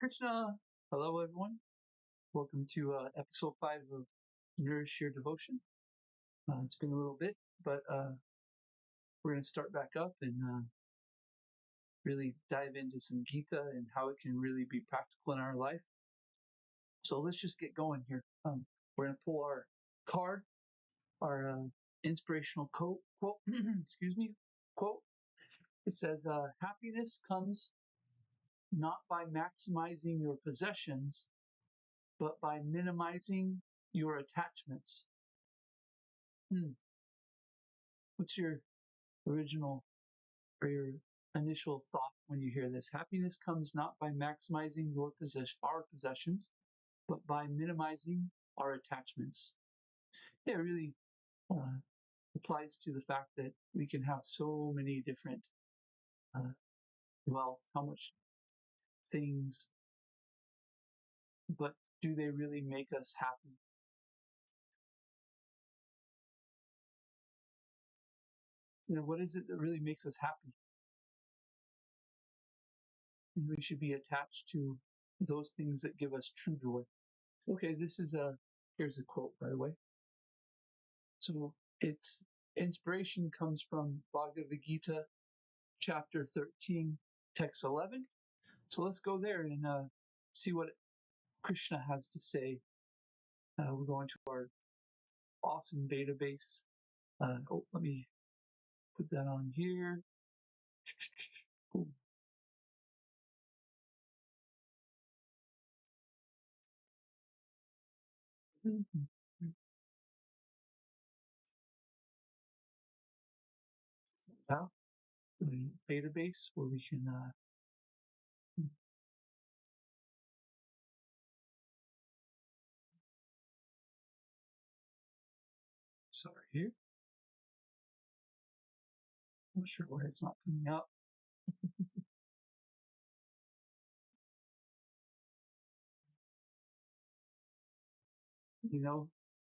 Krishna. Hello, everyone. Welcome to episode 5 of Nourish Your Devotion. It's been a little bit, but we're going to start back up and really dive into some Gita and how it can really be practical in our life. So let's just get going here. We're going to pull our card, our inspirational quote. Excuse me. Quote. It says, "Happiness comes not by maximizing your possessions, but by minimizing your attachments." What's your original or your initial thought when you hear this? Happiness comes not by maximizing our possessions, but by minimizing our attachments. Yeah, it really applies to the fact that we can have so many different wealth, how much things, but do they really make us happy? What is it that really makes us happy? And we should be attached to those things that give us true joy. Okay, here's a quote, by the way. So its inspiration comes from Bhagavad-gita chapter 13, text 11. So let's go there and see what Krishna has to say. We're going to our awesome database. Let me put that on here. Cool. Now, the database where we can sorry here. I'm not sure why it's not coming up.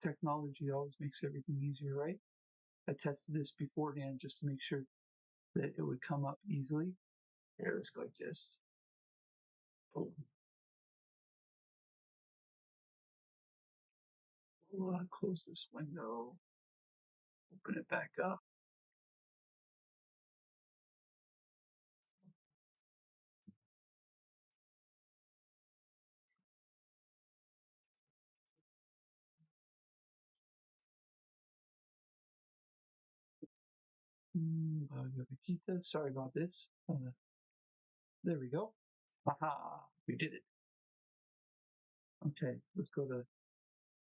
Technology always makes everything easier, right? I tested this beforehand just to make sure that it would come up easily. Here, let's go like this. Boom. We'll close this window, open it back up. Bhagavad-gita, sorry about this. There we go. Aha, we did it. Okay, let's go to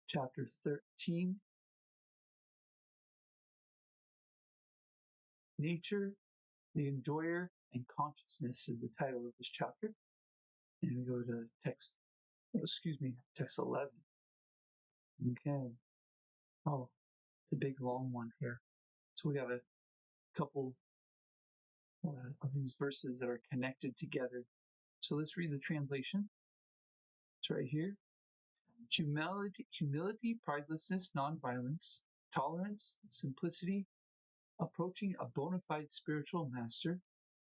chapter 13. Nature, the Enjoyer, and Consciousness is the title of this chapter. And we go to text 11. Okay. Oh, it's a big long one here. So we got a couple of these verses that are connected together. So let's read the translation. It's right here. Humility, pridelessness, nonviolence, tolerance, simplicity, approaching a bona fide spiritual master,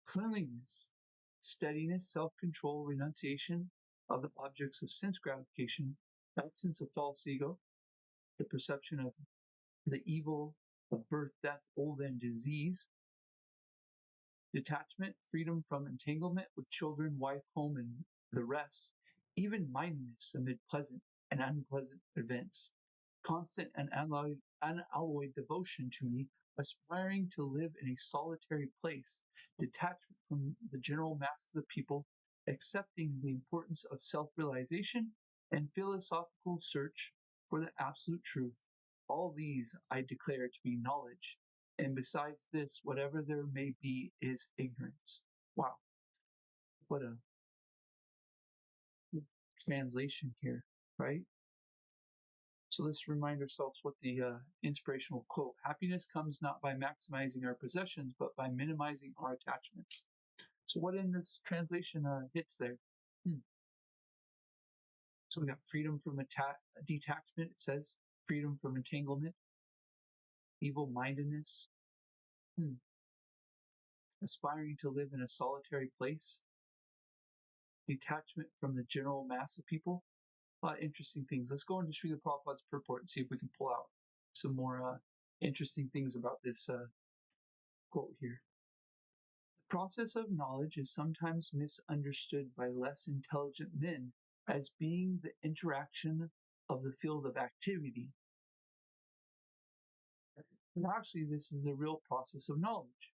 cleanliness, steadiness, self-control, renunciation of the objects of sense gratification, absence of false ego, the perception of the evil of birth, death, old, and disease, detachment, freedom from entanglement with children, wife, home, and the rest, even mindedness amid pleasant and unpleasant events, constant and unalloyed devotion to me, aspiring to live in a solitary place, detachment from the general masses of people, accepting the importance of self-realization and philosophical search for the absolute truth. All these I declare to be knowledge, and besides this, whatever there may be is ignorance. Wow, what a translation here, right? So let's remind ourselves what the inspirational quote: happiness comes not by maximizing our possessions, but by minimizing our attachments. So what in this translation hits there? So we got freedom from detachment, it says, freedom from entanglement, evil-mindedness, aspiring to live in a solitary place. detachment from the general mass of people. A lot of interesting things. Let's go into Srila Prabhupada's purport and see if we can pull out some more interesting things about this quote here. The process of knowledge is sometimes misunderstood by less intelligent men as being the interaction of the field of activity. But actually, this is a real process of knowledge.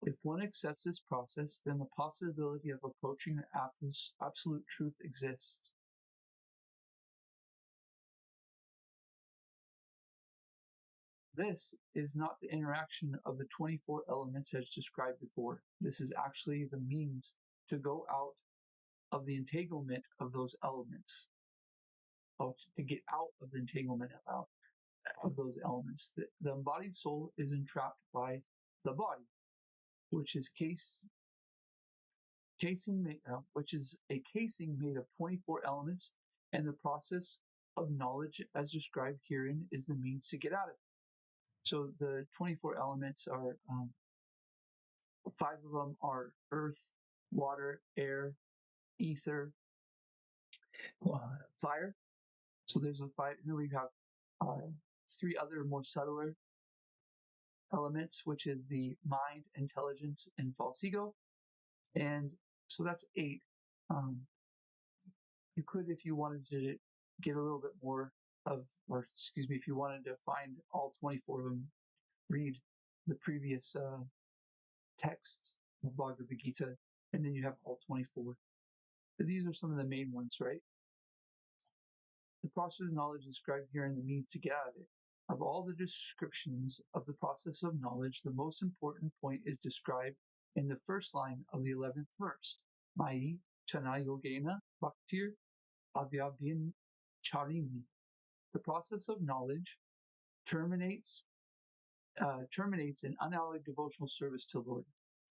If one accepts this process, then the possibility of approaching the absolute truth exists. This is not the interaction of the 24 elements as described before. This is actually the means to go out of the entanglement of those elements, to get out of the entanglement of those elements. The embodied soul is entrapped by the body, which is which is a casing made of 24 elements, and the process of knowledge as described herein is the means to get out of it. So the 24 elements are 5 of them are earth, water, air, ether, fire. So there's a 5. Here we have 3 other more subtler elements, which is the mind, intelligence, and false ego. And so that's 8. You could, if you wanted to get a little bit more if you wanted to find all 24 of them, read the previous texts of Bhagavad Gita, and then you have all 24. But these are some of the main ones, right? The process of knowledge described here in the means to get out of it. Of all the descriptions of the process of knowledge, the most important point is described in the first line of the 11th verse. Mai chana yogena bhaktir avyabhin charini. The process of knowledge terminates in unalloyed devotional service to the Lord.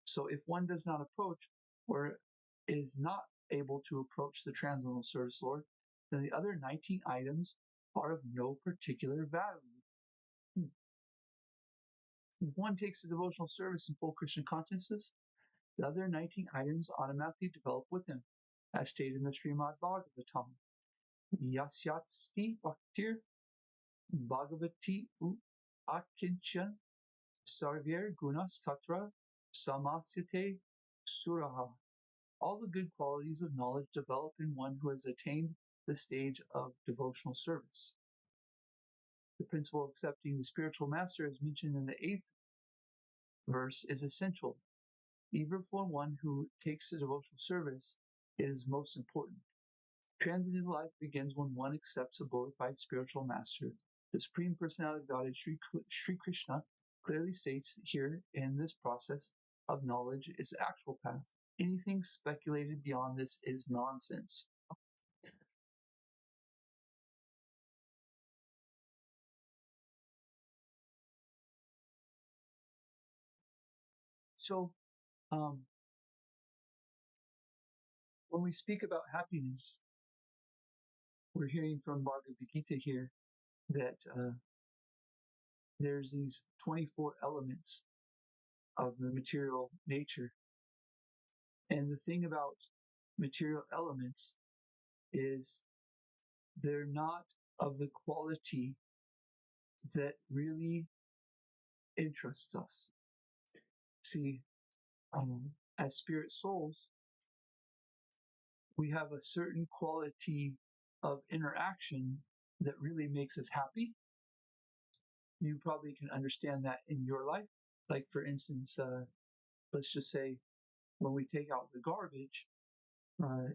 So if one does not approach or is not able to approach the transcendental service Lord, then the other 19 items are of no particular value. If one takes the devotional service in full Krishna consciousness, the other 19 items automatically develop with him, as stated in the Srimad Bhagavatam. Yasyatsti bhaktir bhagavati akinchan sarvir gunas tatra samasyate suraha. All the good qualities of knowledge develop in one who has attained the stage of devotional service. The principle of accepting the spiritual master, as mentioned in the 8th verse, is essential. Even for one who takes the devotional service, it is most important. Transcendental life begins when one accepts a bona fide spiritual master. The Supreme Personality of Godhead, Sri Krishna, clearly states here in this process of knowledge is the actual path. Anything speculated beyond this is nonsense. So, when we speak about happiness, we're hearing from Bhagavad Gita here that there's these 24 elements of the material nature. And the thing about material elements is they're not of the quality that really interests us. See, as spirit souls, we have a certain quality of interaction that really makes us happy. You probably can understand that in your life. Like, for instance, let's just say when we take out the garbage,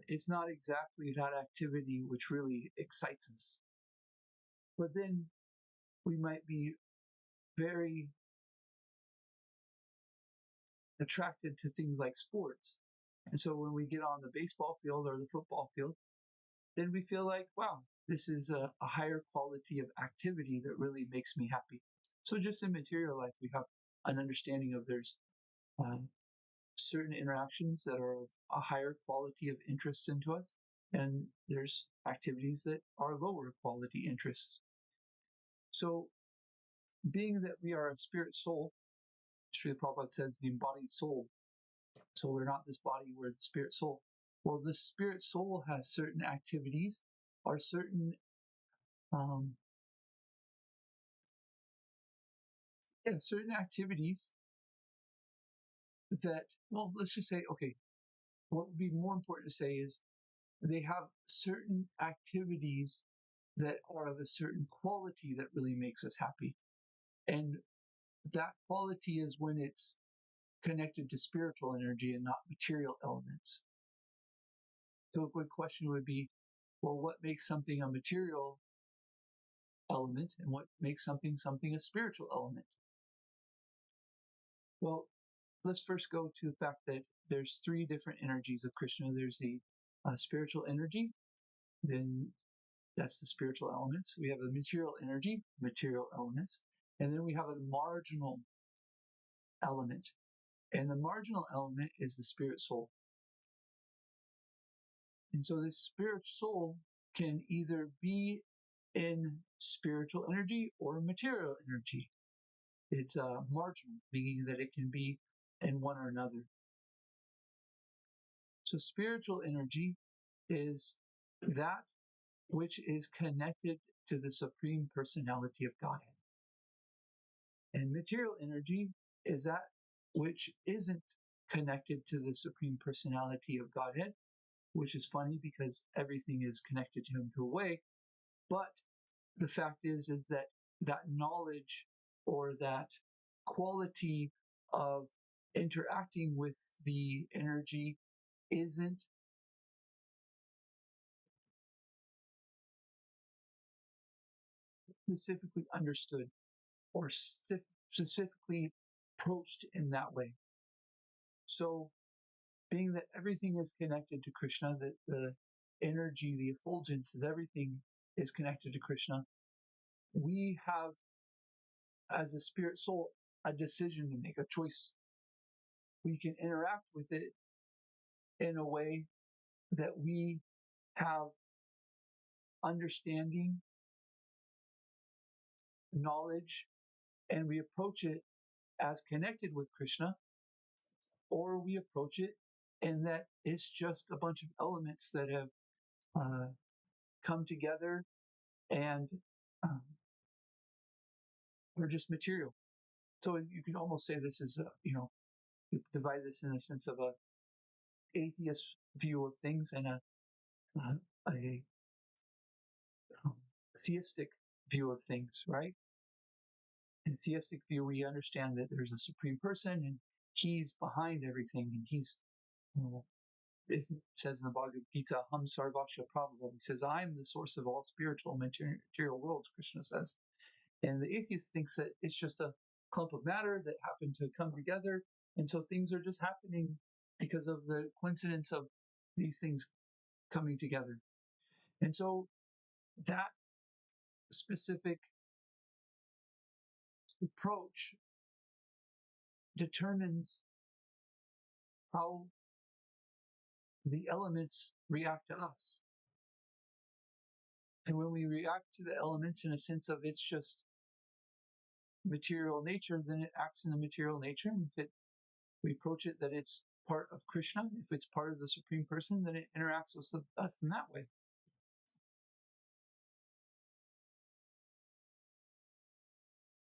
it's not exactly that activity which really excites us. But then we might be very attracted to things like sports. And so when we get on the baseball field or the football field, then we feel like, wow, this is a higher quality of activity that really makes me happy. So just in material life, we have an understanding of there's certain interactions that are of a higher quality of interest into us, and there's activities that are lower quality interests. So being that we are a spirit soul, Srila Prabhupada says the embodied soul. So we're not this body, we're the spirit soul. Well, the spirit soul has certain activities or um, certain activities that, well, let's just say, okay, what would be more important to say is they have certain activities that are of a certain quality that really makes us happy. And that quality is when it's connected to spiritual energy and not material elements. So a good question would be, well, what makes something a material element and what makes something a spiritual element? Well, let's first go to the fact that there's three different energies of Krishna. There's the spiritual energy, then that's the spiritual elements. We have the material energy, material elements, and then we have a marginal element. And the marginal element is the spirit soul. And so this spirit soul can either be in spiritual energy or material energy. It's marginal, meaning that it can be in one or another. So spiritual energy is that which is connected to the Supreme Personality of Godhead. And material energy is that which isn't connected to the Supreme Personality of Godhead, which is funny because everything is connected to him to a way. But the fact is that that knowledge or that quality of interacting with the energy isn't specifically understood or specifically approached in that way. So, being that everything is connected to Krishna, that the energy, the effulgence is everything is connected to Krishna, we have, as a spirit soul, a decision to make, a choice. We can interact with it in a way that we have understanding, knowledge, and we approach it as connected with Krishna, or we approach it in that it's just a bunch of elements that have uh, come together and um, are just material. So you can almost say this is, you divide this in a sense of a atheist view of things and a um, theistic view of things, right? In theistic view, we understand that there's a supreme person and he's behind everything, and he's, it says in the Bhagavad-gita, Ham Sarvasya Prabhu. He says, I'm the source of all spiritual and material worlds, Krishna says. And the atheist thinks that it's just a clump of matter that happened to come together. And so things are just happening because of the coincidence of these things coming together. And so that specific approach determines how the elements react to us. And when we react to the elements in a sense of it's just material nature, then it acts in the material nature. And if we approach it that it's part of Krishna, if it's part of the Supreme Person, then it interacts with us in that way.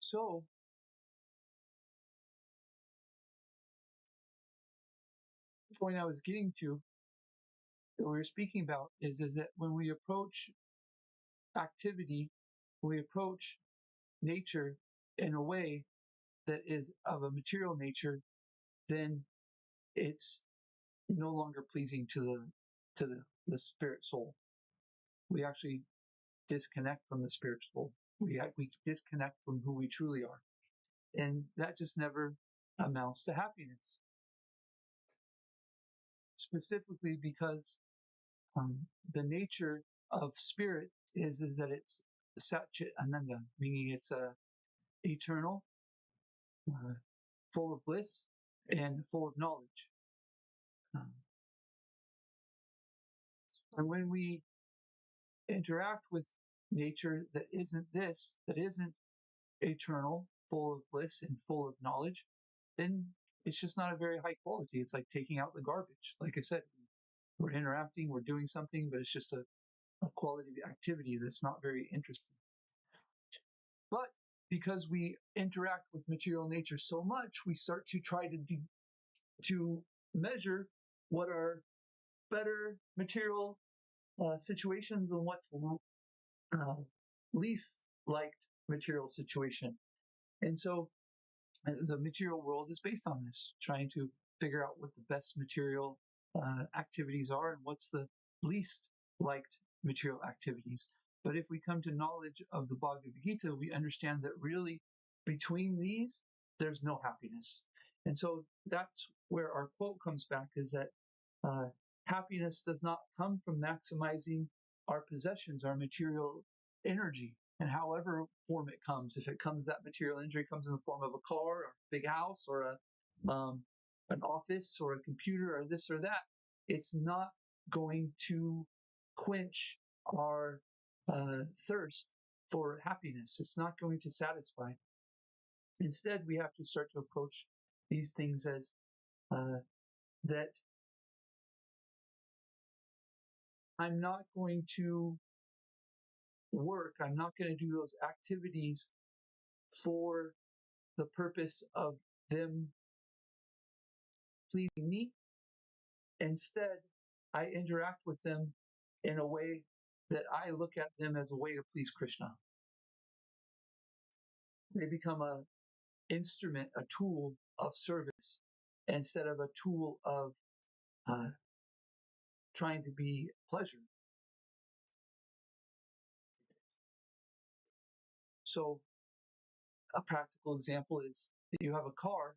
So the point I was getting to that we were speaking about is that when we approach activity, we approach nature in a way that is of a material nature, then it's no longer pleasing to the spirit soul. We actually disconnect from the spirit soul. We disconnect from who we truly are, and that just never amounts to happiness. Specifically because the nature of spirit is that it's Satchit Ananda, meaning it's eternal, uh, full of bliss, and full of knowledge. Um, and when we interact with nature that isn't this, that isn't eternal, full of bliss, and full of knowledge, then it's just not a very high quality. It's like taking out the garbage. Like I said, We're interacting, we're doing something, but it's just a quality of activity that's not very interesting. But because we interact with material nature so much, we start to try to measure what are better material situations and what's uh, least liked material situation. And so the material world is based on this, trying to figure out what the best material activities are and what's the least liked material activities. But if we come to knowledge of the Bhagavad Gita, we understand that really between these, there's no happiness. And so that's where our quote comes back, is that uh, happiness does not come from maximizing our possessions, our material energy, and however form it comes. If it comes, that material energy comes in the form of a car, or a big house, or an office, or a computer, or this or that, it's not going to quench our thirst for happiness. It's not going to satisfy. Instead, we have to start to approach these things as that I'm not going to work, I'm not going to do those activities for the purpose of them pleasing me. Instead, I interact with them in a way that I look at them as a way to please Krishna. They become an instrument, a tool of service instead of a tool of uh, trying to be pleasure. So, a practical example is that you have a car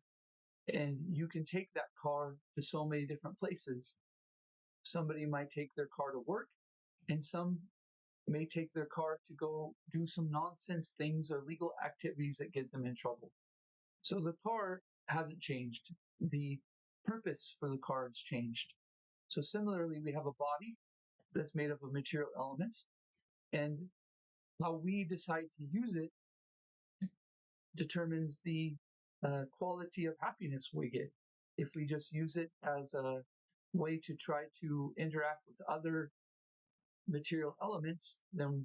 and you can take that car to so many different places. Somebody might take their car to work, and some may take their car to go do some nonsense things or legal activities that get them in trouble. So the car hasn't changed. The purpose for the car has changed. So similarly, we have a body that's made up of material elements, and how we decide to use it determines the quality of happiness we get. If we just use it as a way to try to interact with other material elements, then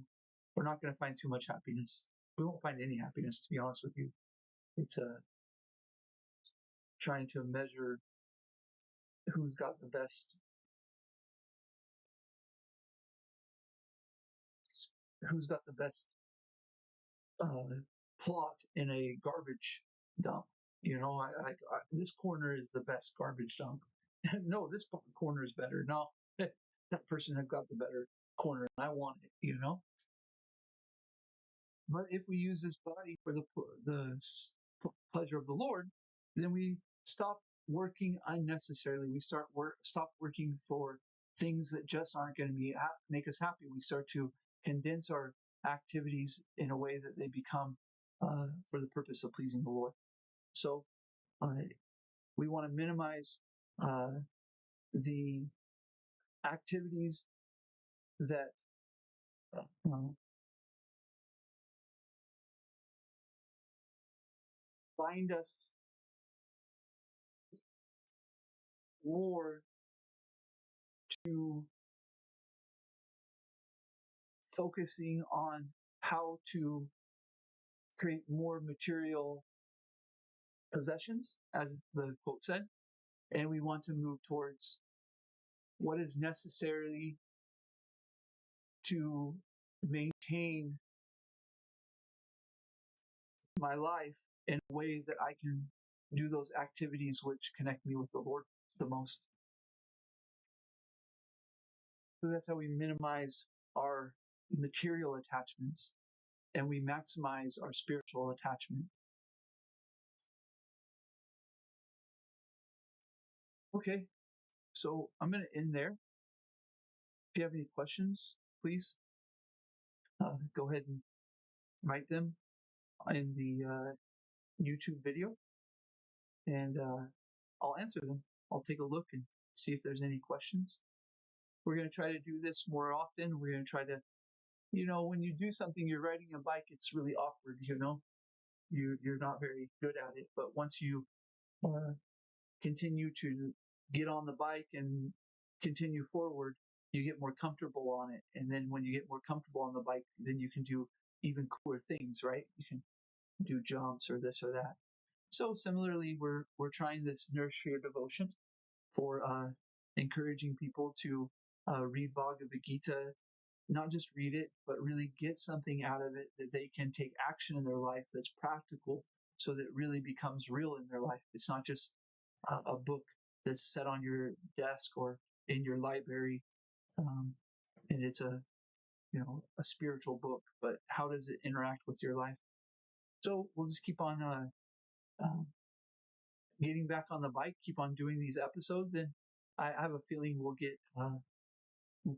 we're not going to find too much happiness. We won't find any happiness, to be honest with you. It's trying to measure who's got the best, uh, plot in a garbage dump. You know, this corner is the best garbage dump. No, this corner is better. No, that person has got the better corner, and I want it. You know. But if we use this body for the pleasure of the Lord, then we stop working unnecessarily. We stop working for things that just aren't going to make us happy. We start to condense our activities in a way that they become for the purpose of pleasing the Lord. So we want to minimize the activities that uh, bind us more to focusing on how to create more material possessions, as the quote said, and we want to move towards what is necessary to maintain my life in a way that I can do those activities which connect me with the Lord the most. So that's how we minimize our material attachments and we maximize our spiritual attachment. Okay, so I'm going to end there. If you have any questions, please go ahead and write them in the YouTube video, and I'll answer them. I'll take a look and see if there's any questions. We're going to try to do this more often. We're going to try to, when you do something, you're riding a bike, it's really awkward, you're not very good at it. But once you continue to get on the bike and continue forward, you get more comfortable on it. And then when you get more comfortable on the bike, then you can do even cooler things, right? You can do jumps or this or that. So similarly, we're trying this Nourish Your Devotion for encouraging people to read Bhagavad Gita, not just read it, but really get something out of it that they can take action in their life that's practical, so that it really becomes real in their life. It's not just a book that's set on your desk or in your library, and it's a spiritual book, but how does it interact with your life? So we'll just keep on uh, getting back on the bike, keep on doing these episodes, and I have a feeling we'll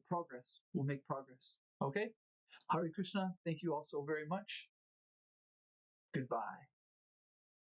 progress. We'll make progress. Okay. Hare Krishna. Thank you all so very much. Goodbye.